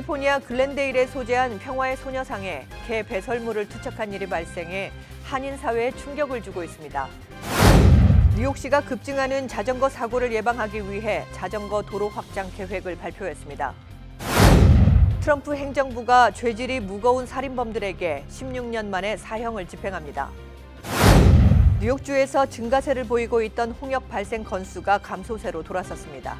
캘리포니아 글렌데일에 소재한 평화의 소녀상에 개 배설물을 투척한 일이 발생해 한인 사회에 충격을 주고 있습니다. 뉴욕시가 급증하는 자전거 사고를 예방하기 위해 자전거 도로 확장 계획을 발표했습니다. 트럼프 행정부가 죄질이 무거운 살인범들에게 16년 만에 사형을 집행합니다. 뉴욕주에서 증가세를 보이고 있던 홍역 발생 건수가 감소세로 돌아섰습니다.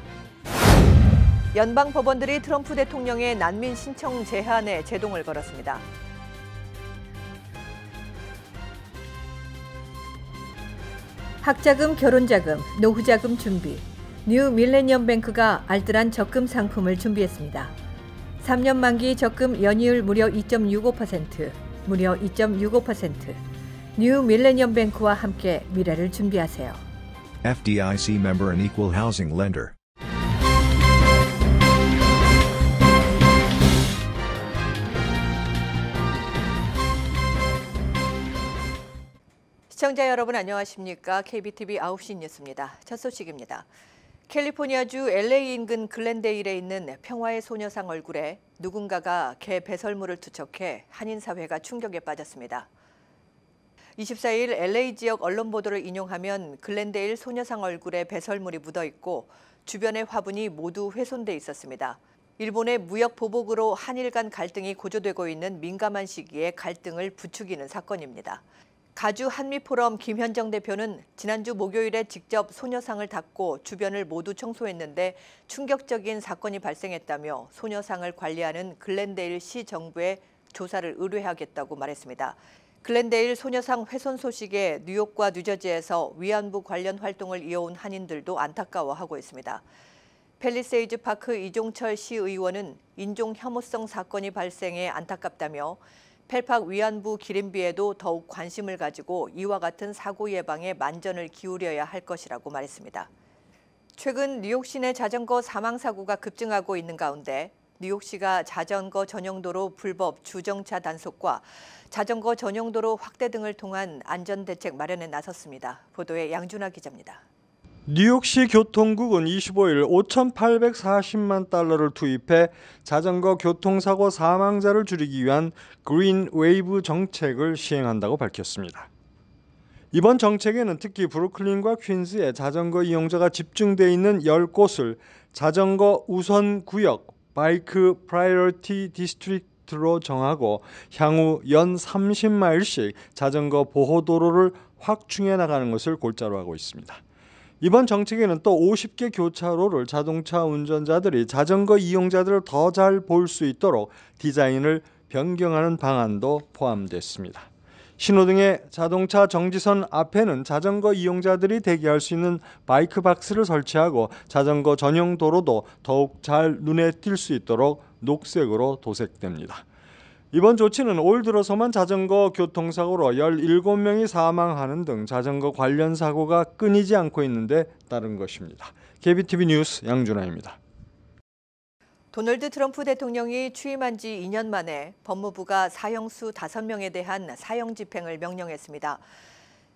연방 법원들이 트럼프 대통령의 난민 신청 제한에 제동을 걸었습니다. 학자금, 결혼자금, 노후자금 준비. 뉴 밀레니엄 뱅크가 알뜰한 적금 상품을 준비했습니다. 3년 만기 적금 연이율 무려 2.65%, 무려 2.65%. 뉴 밀레니엄 뱅크와 함께 미래를 준비하세요. FDIC member and equal housing lender. 시청자 여러분 안녕하십니까? KBTV 9시 뉴스입니다. 첫 소식입니다. 캘리포니아주 LA 인근 글렌데일에 있는 평화의 소녀상 얼굴에 누군가가 개 배설물을 투척해 한인 사회가 충격에 빠졌습니다. 24일 LA 지역 언론 보도를 인용하면 글렌데일 소녀상 얼굴에 배설물이 묻어 있고 주변의 화분이 모두 훼손돼 있었습니다. 일본의 무역 보복으로 한일 간 갈등이 고조되고 있는 민감한 시기에 갈등을 부추기는 사건입니다. 가주 한미포럼 김현정 대표는 지난주 목요일에 직접 소녀상을 닦고 주변을 모두 청소했는데 충격적인 사건이 발생했다며 소녀상을 관리하는 글렌데일 시 정부에 조사를 의뢰하겠다고 말했습니다. 글렌데일 소녀상 훼손 소식에 뉴욕과 뉴저지에서 위안부 관련 활동을 이어온 한인들도 안타까워하고 있습니다. 팰리세이즈 파크 이종철 시의원은 인종 혐오성 사건이 발생해 안타깝다며 펠팍 위안부 기림비에도 더욱 관심을 가지고 이와 같은 사고 예방에 만전을 기울여야 할 것이라고 말했습니다. 최근 뉴욕 시내 자전거 사망 사고가 급증하고 있는 가운데 뉴욕시가 자전거 전용도로 불법 주정차 단속과 자전거 전용도로 확대 등을 통한 안전대책 마련에 나섰습니다. 보도에 양준하 기자입니다. 뉴욕시 교통국은 25일 5,840만 달러를 투입해 자전거 교통사고 사망자를 줄이기 위한 그린 웨이브 정책을 시행한다고 밝혔습니다. 이번 정책에는 특히 브루클린과 퀸즈에 자전거 이용자가 집중돼 있는 10곳을 자전거 우선 구역 바이크 프라이어티 디스트릭트로 정하고 향후 연 30마일씩 자전거 보호도로를 확충해 나가는 것을 골자로 하고 있습니다. 이번 정책에는 또 50개 교차로를 자동차 운전자들이 자전거 이용자들을 더 잘 볼 수 있도록 디자인을 변경하는 방안도 포함됐습니다. 신호등의 자동차 정지선 앞에는 자전거 이용자들이 대기할 수 있는 바이크 박스를 설치하고 자전거 전용 도로도 더욱 잘 눈에 띌 수 있도록 녹색으로 도색됩니다. 이번 조치는 올 들어서만 자전거 교통사고로 17명이 사망하는 등 자전거 관련 사고가 끊이지 않고 있는데 따른 것입니다. KBTV 뉴스 양준하입니다. 도널드 트럼프 대통령이 취임한 지 2년 만에 법무부가 사형수 5명에 대한 사형 집행을 명령했습니다.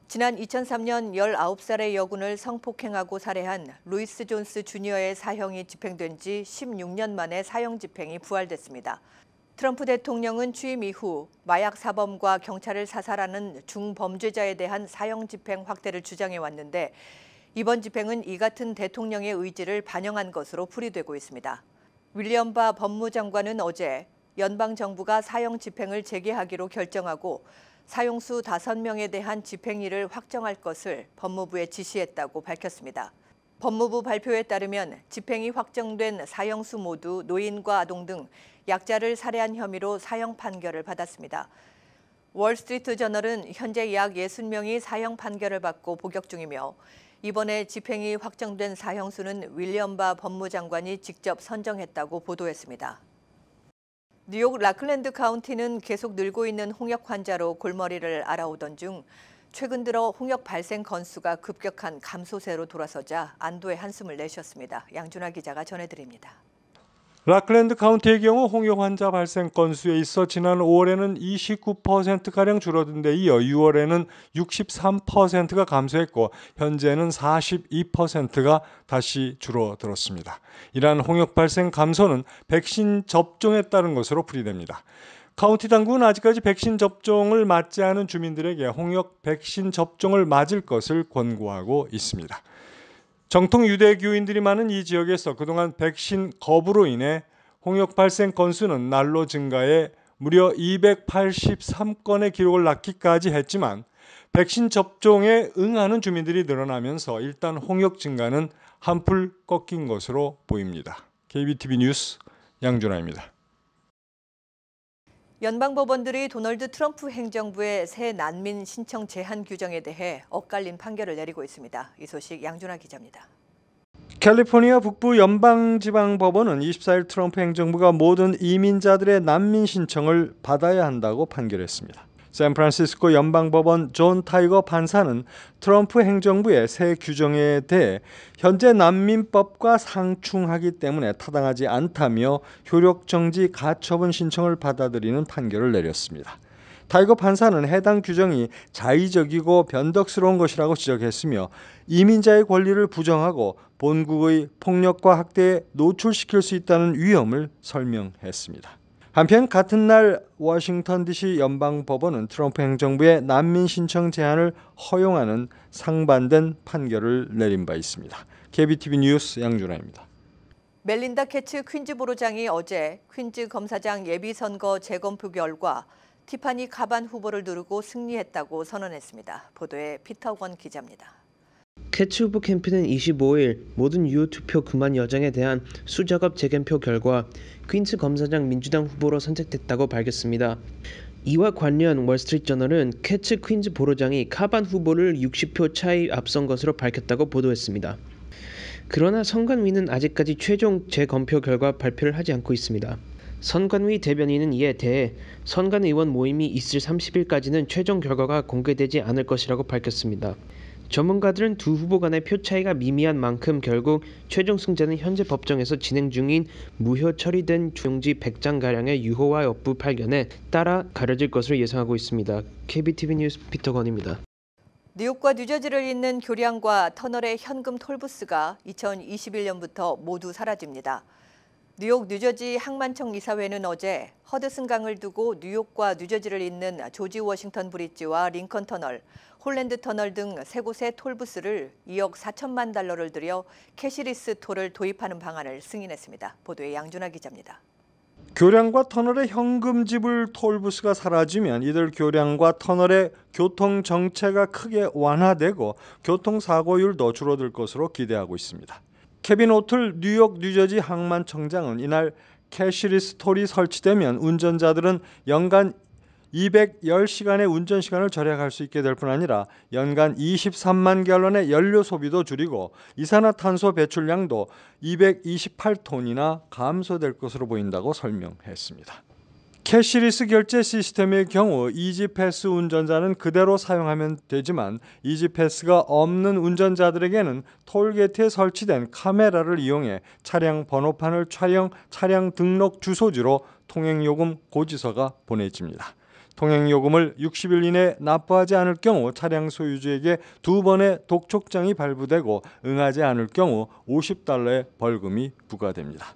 지난 2003년 19살의 여군을 성폭행하고 살해한 루이스 존스 주니어의 사형이 집행된 지 16년 만에 사형 집행이 부활됐습니다. 트럼프 대통령은 취임 이후 마약 사범과 경찰을 사살하는 중범죄자에 대한 사형 집행 확대를 주장해 왔는데 이번 집행은 이 같은 대통령의 의지를 반영한 것으로 풀이되고 있습니다. 윌리엄 바 법무장관은 어제 연방정부가 사형 집행을 재개하기로 결정하고 사형수 5명에 대한 집행일을 확정할 것을 법무부에 지시했다고 밝혔습니다. 법무부 발표에 따르면 집행이 확정된 사형수 모두 노인과 아동 등 약자를 살해한 혐의로 사형 판결을 받았습니다. 월스트리트 저널은 현재 약 60명이 사형 판결을 받고 복역 중이며 이번에 집행이 확정된 사형수는 윌리엄 바 법무장관이 직접 선정했다고 보도했습니다. 뉴욕 라클랜드 카운티는 계속 늘고 있는 홍역 환자로 골머리를 앓아오던 중 최근 들어 홍역 발생 건수가 급격한 감소세로 돌아서자 안도의 한숨을 내쉬었습니다. 양준하 기자가 전해드립니다. 락랜드 카운티의 경우 홍역 환자 발생 건수에 있어 지난 5월에는 29%가량 줄어든 데 이어 6월에는 63%가 감소했고 현재는 42%가 다시 줄어들었습니다. 이러한 홍역 발생 감소는 백신 접종에 따른 것으로 풀이됩니다. 카운티 당국은 아직까지 백신 접종을 맞지 않은 주민들에게 홍역 백신 접종을 맞을 것을 권고하고 있습니다. 정통 유대교인들이 많은 이 지역에서 그동안 백신 거부로 인해 홍역 발생 건수는 날로 증가해 무려 283건의 기록을 낳기까지 했지만 백신 접종에 응하는 주민들이 늘어나면서 일단 홍역 증가는 한풀 꺾인 것으로 보입니다. KBTV 뉴스 양준하입니다. 연방법원들이 도널드 트럼프 행정부의 새 난민 신청 제한 규정에 대해 엇갈린 판결을 내리고 있습니다. 이 소식 양준하 기자입니다. 캘리포니아 북부 연방지방법원은 24일 트럼프 행정부가 모든 이민자들의 난민 신청을 받아야 한다고 판결했습니다. 샌프란시스코 연방법원 존 타이거 판사는 트럼프 행정부의 새 규정에 대해 현재 난민법과 상충하기 때문에 타당하지 않다며 효력정지 가처분 신청을 받아들이는 판결을 내렸습니다. 타이거 판사는 해당 규정이 자의적이고 변덕스러운 것이라고 지적했으며 이민자의 권리를 부정하고 본국의 폭력과 학대에 노출시킬 수 있다는 위험을 설명했습니다. 한편 같은 날 워싱턴 DC 연방법원은 트럼프 행정부의 난민 신청 제한을 허용하는 상반된 판결을 내린 바 있습니다. KBTV 뉴스 양준하입니다. 멜린다 캐츠 퀸즈보로장이 어제 퀸즈 검사장 예비선거 재검표 결과 티파니 카반 후보를 누르고 승리했다고 선언했습니다. 보도에 피터건 기자입니다. 캐츠 후보 캠프는 25일 모든 유효 투표 그만 여정에 대한 수작업 재검표 결과 퀸즈 검사장 민주당 후보로 선택됐다고 밝혔습니다. 이와 관련 월스트리트저널은 캐츠 퀸즈 보로장이 카반 후보를 60표 차이 앞선 것으로 밝혔다고 보도했습니다. 그러나 선관위는 아직까지 최종 재검표 결과 발표를 하지 않고 있습니다. 선관위 대변인은 이에 대해 선관의원 모임이 있을 30일까지는 최종 결과가 공개되지 않을 것이라고 밝혔습니다. 전문가들은 두 후보 간의 표 차이가 미미한 만큼 결국 최종 승자는 현재 법정에서 진행 중인 무효 처리된 조용지 100장가량의 유효화 여부 판결에 따라 가려질 것으로 예상하고 있습니다. KBTV 뉴스 피터건입니다. 뉴욕과 뉴저지를 잇는 교량과 터널의 현금 톨부스가 2021년부터 모두 사라집니다. 뉴욕 뉴저지 항만청 이사회는 어제 허드슨 강을 두고 뉴욕과 뉴저지를 잇는 조지 워싱턴 브리지와 링컨 터널, 홀랜드 터널 등 세 곳의 톨부스를 2억 4천만 달러를 들여 캐시리스 톨을 도입하는 방안을 승인했습니다. 보도에 양준하 기자입니다. 교량과 터널의 현금 지불 톨부스가 사라지면 이들 교량과 터널의 교통 정체가 크게 완화되고 교통사고율도 줄어들 것으로 기대하고 있습니다. 케빈 오틀 뉴욕 뉴저지 항만청장은 이날 캐시리스 톨이 설치되면 운전자들은 연간 210시간의 운전시간을 절약할 수 있게 될 뿐 아니라 연간 23만 갤런의 연료 소비도 줄이고 이산화탄소 배출량도 228톤이나 감소될 것으로 보인다고 설명했습니다. 캐시리스 결제 시스템의 경우 이지패스 운전자는 그대로 사용하면 되지만 이지패스가 없는 운전자들에게는 톨게이트에 설치된 카메라를 이용해 차량 번호판을 촬영, 차량 등록 주소지로 통행요금 고지서가 보내집니다. 통행요금을 60일 이내 납부하지 않을 경우 차량 소유주에게 2번의 독촉장이 발부되고 응하지 않을 경우 $50의 벌금이 부과됩니다.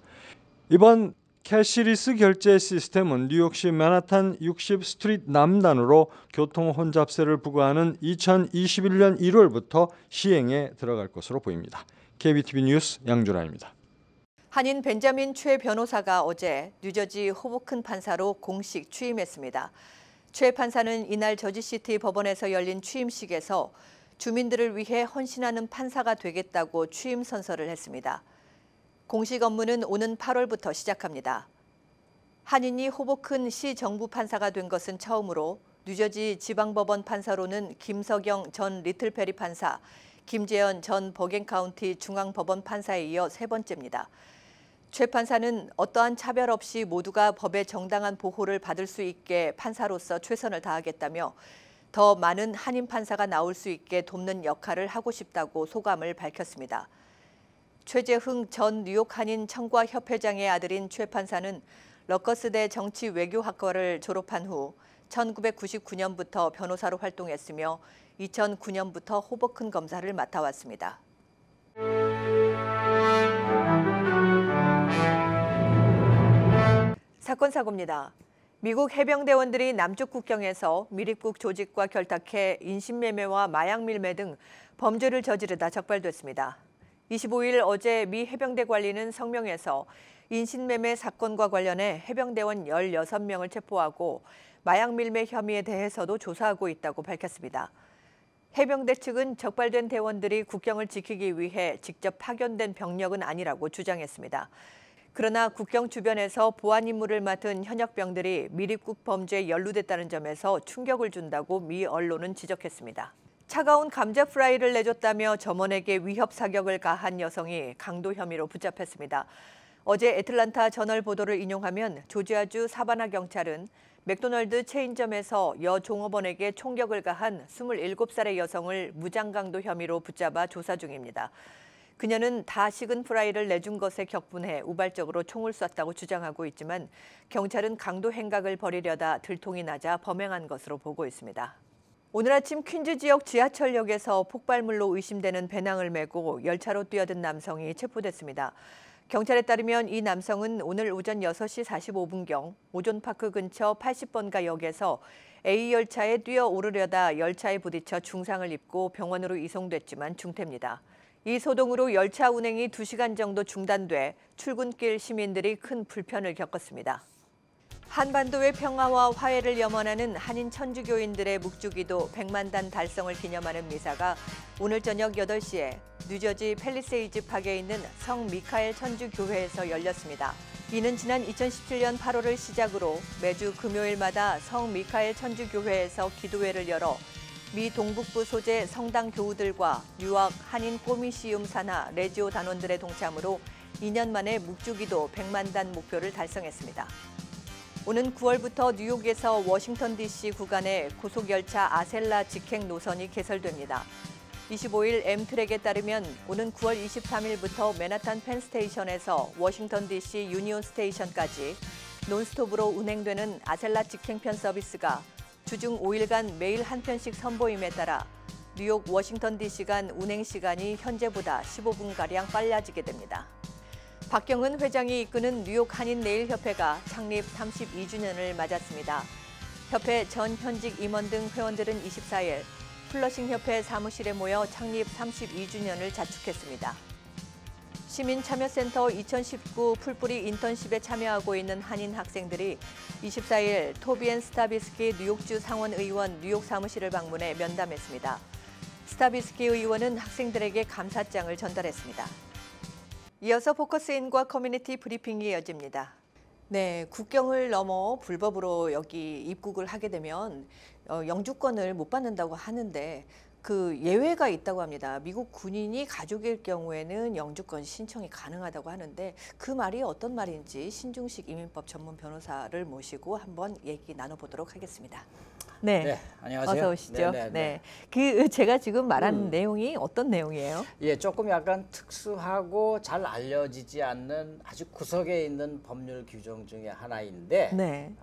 이번 캐시리스 결제 시스템은 뉴욕시 맨하탄 60 스트리트 남단으로 교통 혼잡세를 부과하는 2021년 1월부터 시행에 들어갈 것으로 보입니다. KBTV 뉴스 양준하입니다. 한인 벤자민 최 변호사가 어제 뉴저지 호보큰 판사로 공식 취임했습니다. 최 판사는 이날 저지시티 법원에서 열린 취임식에서 주민들을 위해 헌신하는 판사가 되겠다고 취임 선서를 했습니다. 공식 업무는 오는 8월부터 시작합니다. 한인이 호보큰 시 정부 판사가 된 것은 처음으로 뉴저지 지방법원 판사로는 김석영 전 리틀페리 판사, 김재현 전 버겐카운티 중앙법원 판사에 이어 세 번째입니다. 최 판사는 어떠한 차별 없이 모두가 법의 정당한 보호를 받을 수 있게 판사로서 최선을 다하겠다며 더 많은 한인 판사가 나올 수 있게 돕는 역할을 하고 싶다고 소감을 밝혔습니다. 최재흥 전 뉴욕 한인 청과협회장의 아들인 최 판사는 러커스대 정치 외교학과를 졸업한 후 1999년부터 변호사로 활동했으며 2009년부터 호버큰 검사를 맡아왔습니다. 사건 사고입니다. 미국 해병대원들이 남쪽 국경에서 미립국 조직과 결탁해 인신매매와 마약 밀매 등 범죄를 저지르다 적발됐습니다. 25일 어제 미 해병대 관리는 성명에서 인신매매 사건과 관련해 해병대원 16명을 체포하고 마약 밀매 혐의에 대해서도 조사하고 있다고 밝혔습니다. 해병대 측은 적발된 대원들이 국경을 지키기 위해 직접 파견된 병력은 아니라고 주장했습니다. 그러나 국경 주변에서 보안 임무를 맡은 현역병들이 미립국 범죄에 연루됐다는 점에서 충격을 준다고 미 언론은 지적했습니다. 차가운 감자 프라이를 내줬다며 점원에게 위협 사격을 가한 여성이 강도 혐의로 붙잡혔습니다. 어제 애틀란타 저널 보도를 인용하면 조지아주 사바나 경찰은 맥도널드 체인점에서 여 종업원에게 총격을 가한 27살의 여성을 무장강도 혐의로 붙잡아 조사 중입니다. 그녀는 다 식은 프라이를 내준 것에 격분해 우발적으로 총을 쐈다고 주장하고 있지만 경찰은 강도 행각을 벌이려다 들통이 나자 범행한 것으로 보고 있습니다. 오늘 아침 퀸즈 지역 지하철역에서 폭발물로 의심되는 배낭을 메고 열차로 뛰어든 남성이 체포됐습니다. 경찰에 따르면 이 남성은 오늘 오전 6시 45분경 오존파크 근처 80번가 역에서 A 열차에 뛰어오르려다 열차에 부딪혀 중상을 입고 병원으로 이송됐지만 중태입니다. 이 소동으로 열차 운행이 2시간 정도 중단돼 출근길 시민들이 큰 불편을 겪었습니다. 한반도의 평화와 화해를 염원하는 한인 천주교인들의 묵주기도 100만 단 달성을 기념하는 미사가 오늘 저녁 8시에 뉴저지 팰리세이즈 팍에 있는 성 미카엘 천주교회에서 열렸습니다. 이는 지난 2017년 8월을 시작으로 매주 금요일마다 성 미카엘 천주교회에서 기도회를 열어 미 동북부 소재 성당 교우들과 유학 한인 꼬미시움 산하 레지오 단원들의 동참으로 2년 만에 묵주기도 100만 단 목표를 달성했습니다. 오는 9월부터 뉴욕에서 워싱턴 DC 구간의 고속열차 아셀라 직행 노선이 개설됩니다. 25일 엠트랙에 따르면 오는 9월 23일부터 맨하탄 펜스테이션에서 워싱턴 DC 유니온 스테이션까지 논스톱으로 운행되는 아셀라 직행편 서비스가 주중 5일간 매일 한 편씩 선보임에 따라 뉴욕 워싱턴 DC 간 운행 시간이 현재보다 15분가량 빨라지게 됩니다. 박경은 회장이 이끄는 뉴욕 한인내일협회가 창립 32주년을 맞았습니다. 협회 전 현직 임원 등 회원들은 24일 플러싱협회 사무실에 모여 창립 32주년을 자축했습니다. 시민참여센터 2019 풀뿌리 인턴십에 참여하고 있는 한인 학생들이 24일 토비엔 스타비스키 뉴욕주 상원의원 뉴욕 사무실을 방문해 면담했습니다. 스타비스키 의원은 학생들에게 감사장을 전달했습니다. 이어서 포커스인과 커뮤니티 브리핑이 이어집니다. 네, 국경을 넘어 불법으로 여기 입국을 하게 되면 영주권을 못 받는다고 하는데 그 예외가 있다고 합니다. 미국 군인이 가족일 경우에는 영주권 신청이 가능하다고 하는데 그 말이 어떤 말인지 신중식 이민법 전문 변호사를 모시고 한번 얘기 나눠보도록 하겠습니다. 네, 네, 안녕하세요. 어서 오시죠. 네, 그 제가 지금 말한 내용이 어떤 내용이에요? 예, 조금 약간 특수하고 잘 알려지지 않는 아주 구석에 있는 법률 규정 중에 하나인데, 네.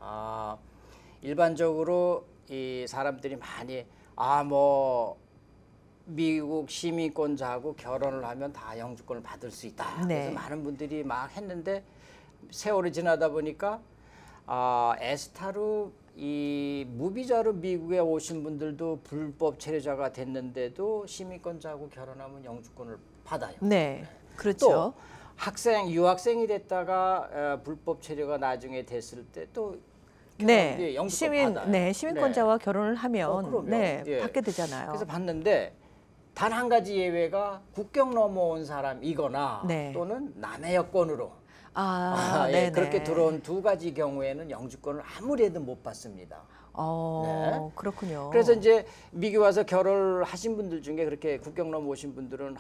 일반적으로 이 사람들이 많이 뭐 미국 시민권자하고 결혼을 하면 다 영주권을 받을 수 있다. 네. 그래서 많은 분들이 막 했는데 세월이 지나다 보니까 에스타로 이 무비자로 미국에 오신 분들도 불법 체류자가 됐는데도 시민권자하고 결혼하면 영주권을 받아요. 네, 그렇죠. 또 유학생이 됐다가 불법 체류가 나중에 됐을 때 또 네, 영주권 받아요. 시민권자와 결혼을 하면 그럼요. 네, 예. 받게 되잖아요. 그래서 받는데 단 한 가지 예외가 국경 넘어온 사람이거나 네. 또는 남의 여권으로 예, 네네. 그렇게 들어온 두 가지 경우에는 영주권을 아무리 해도 못 받습니다. 네. 그렇군요. 그래서 이제 미국 와서 결혼을 하신 분들 중에 그렇게 국경 넘어오신 분들은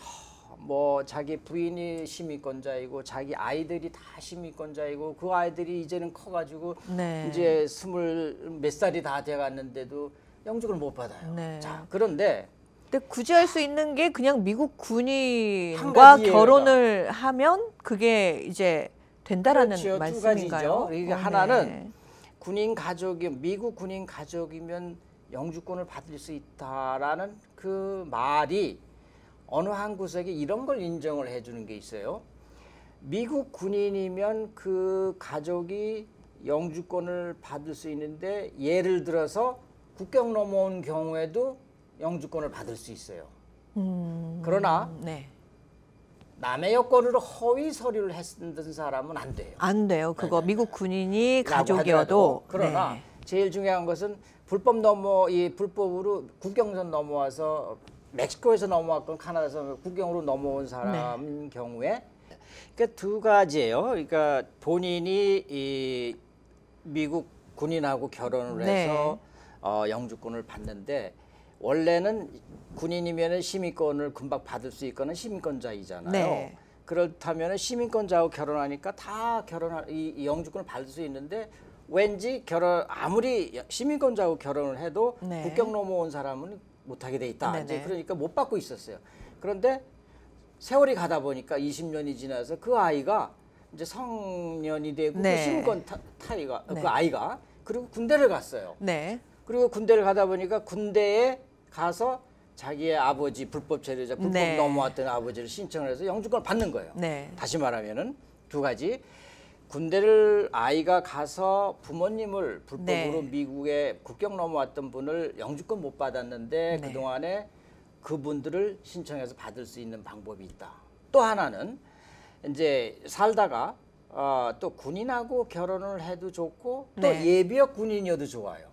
뭐 자기 부인이 시민권자이고 자기 아이들이 다 시민권자이고 그 아이들이 이제는 커가지고 네. 이제 20 몇 살이 다 돼갔는데도 영주권을 못 받아요. 네. 자, 그런데 근데 굳이 할 수 있는 게 그냥 미국 한 군인과 가지 예외가. 결혼을 하면 그게 이제 된다라는 그렇죠. 두 말씀인가요? 가지죠. 이게 네. 하나는 군인 가족이 미국 군인 가족이면 영주권을 받을 수 있다라는 그 말이 어느 한 구석에 이런 걸 인정을 해주는 게 있어요. 미국 군인이면 그 가족이 영주권을 받을 수 있는데 예를 들어서 국경 넘어온 경우에도 영주권을 받을 수 있어요. 그러나 네. 남의 여권으로 허위 서류를 했던 사람은 안 돼요. 안 돼요. 그거 미국 군인이 라고 가족이어도. 하더라도. 그러나 네. 제일 중요한 것은 불법으로 국경선 넘어와서 멕시코에서 넘어왔건 카나다에서 국경으로 넘어온 사람 경우에 그러니까 두 가지예요. 그러니까 본인이 이 미국 군인하고 결혼을 네. 해서 영주권을 받는데 원래는 군인이면은 시민권을 금방 받을 수 있거나 시민권자이잖아요. 네. 그렇다면 시민권자하고 결혼하니까 다 이 영주권을 받을 수 있는데 왠지 아무리 시민권자하고 결혼을 해도 네. 국경 넘어온 사람은 못하게 돼 있다. 네네. 이제 그러니까 못 받고 있었어요. 그런데 세월이 가다 보니까 20년이 지나서 그 아이가 이제 성년이 되고 네. 그 시민권 타이가 네. 그 아이가 그리고 군대를 갔어요. 네. 그리고 군대를 가다 보니까 군대에 가서 자기의 아버지 불법 체류자 불법 네. 넘어왔던 아버지를 신청을 해서 영주권을 받는 거예요. 네. 다시 말하면은 두 가지 군대를 아이가 가서 부모님을 불법으로 네. 미국에 국경 넘어왔던 분을 영주권 못 받았는데 네. 그동안에 그분들을 신청해서 받을 수 있는 방법이 있다. 또 하나는 이제 살다가 또 군인하고 결혼을 해도 좋고 또 네. 예비역 군인이어도 좋아요.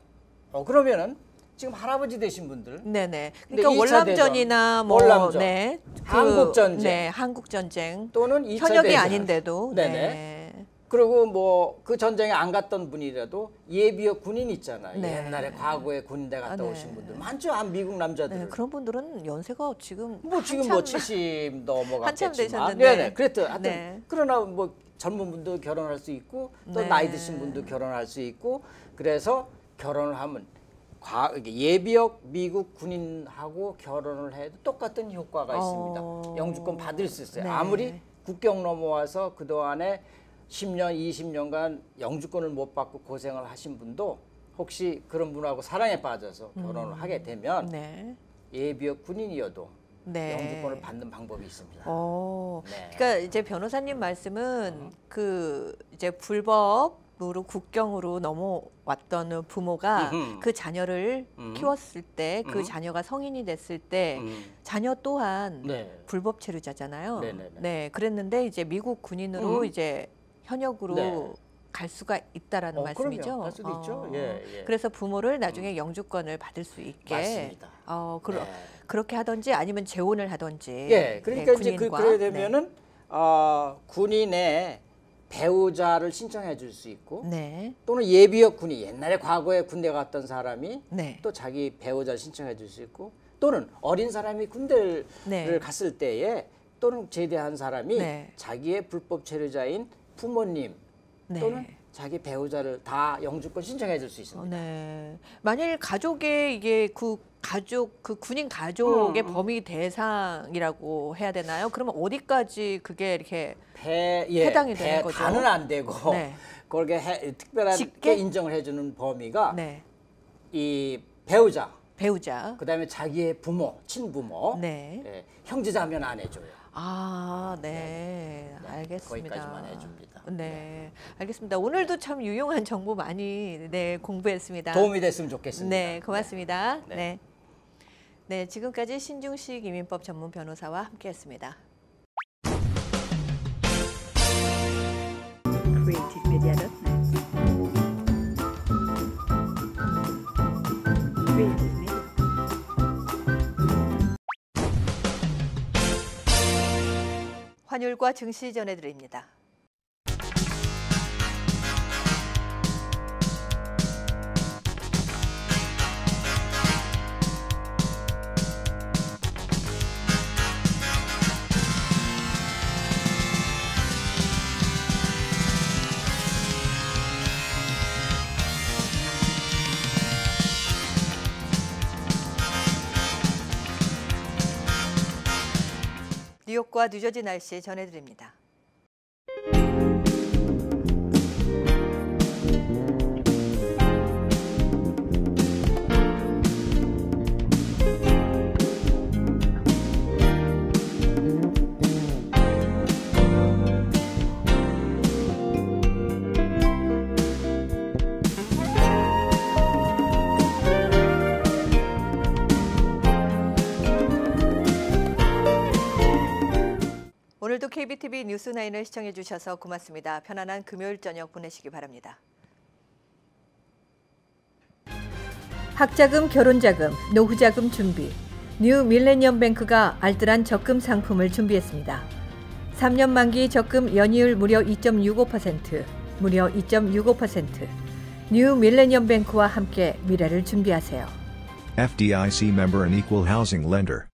그러면은 지금 할아버지 되신 분들 네네. 근데 그러니까 2차 월남전이나 뭐 월남전, 네. 한국전쟁. 네, 한국전쟁. 또는 2차 현역이 대전. 아닌데도 네네. 네. 그리고 뭐 그 전쟁에 안 갔던 분이라도 예비역 군인 있잖아요. 네. 옛날에 과거에 군대 갔다 네. 오신 분들 많죠. 미국 남자들. 네, 그런 분들은 연세가 지금 뭐 지금 한참 뭐 70 넘어갔겠지만. 한참 되셨는데. 네네. 그랬더. 하여튼 네. 그러나 뭐 젊은 분도 결혼할 수 있고 또 네. 나이 드신 분도 결혼할 수 있고 그래서 결혼을 하면 이게 예비역 미국 군인하고 결혼을 해도 똑같은 효과가 있습니다. 영주권 받을 수 있어요. 네. 아무리 국경 넘어와서 그동안에 10년, 20년간 영주권을 못 받고 고생을 하신 분도 혹시 그런 분하고 사랑에 빠져서 결혼을 하게 되면 네. 예비역 군인이어도 네. 영주권을 받는 방법이 있습니다. 네. 그러니까 이제 변호사님 말씀은 그 이제 불법으로 국경으로 넘어왔던 부모가 그 자녀를 키웠을 때 그 자녀가 성인이 됐을 때 자녀 또한 네. 불법 체류자잖아요. 네네네. 네, 그랬는데 이제 미국 군인으로 이제 현역으로 네. 갈 수가 있다라는 말씀이죠. 그럼요. 갈 수도 있죠. 예. 그래서 부모를 나중에 영주권을 받을 수 있게 맞습니다. 네. 그렇게 하든지 아니면 재혼을 하든지. 예, 그러니까 네, 이제 군인과. 그래 되면은 군인의 배우자를 신청해 줄 수 있고 네. 또는 예비역 군인 옛날에 과거에 군대 갔던 사람이 네. 또 자기 배우자를 신청해 줄 수 있고 또는 어린 사람이 군대를 네. 갔을 때에 또는 제대한 사람이 네. 자기의 불법 체류자인 부모님 네. 또는 자기 배우자를 다 영주권 신청해 줄 수 있습니다. 네. 만일 가족의 이게 그 군인 가족의 범위 대상이라고 해야 되나요? 그러면 어디까지 그게 이렇게 해당이 되는 거죠? 배는 안 되고 네. 그렇게 특별하게 직계? 인정을 해주는 범위가 네. 이 배우자, 배우자. 그다음에 자기의 부모, 친부모, 네. 예, 형제자매는 안 해줘요. 아, 네. 알겠습니다. 거기까지만 해줍니다. 네. 알겠습니다. 오늘도 참 유용한 정보 많이 공부했습니다. 도움이 됐으면 좋겠습니다. 네, 고맙습니다. 네. 네. 네, 지금까지 신중식 이민법 전문 변호사와 함께했습니다. Creative Media.net. Creative Media. 환율과 증시 전해드립니다. 뉴욕과 뉴저지 날씨 전해드립니다. 오늘도 KBTV 뉴스9을 시청해 주셔서 고맙습니다. 편안한 금요일 저녁 보내시기 바랍니다. 학자금, 결혼자금, 노후자금 준비. 뉴 밀레니엄 뱅크가 알뜰한 적금 상품을 준비했습니다. 3년 만기 적금 연이율 무려 2.65%, 무려 2.65%. 뉴 밀레니엄 뱅크와 함께 미래를 준비하세요. FDIC member and equal housing lender.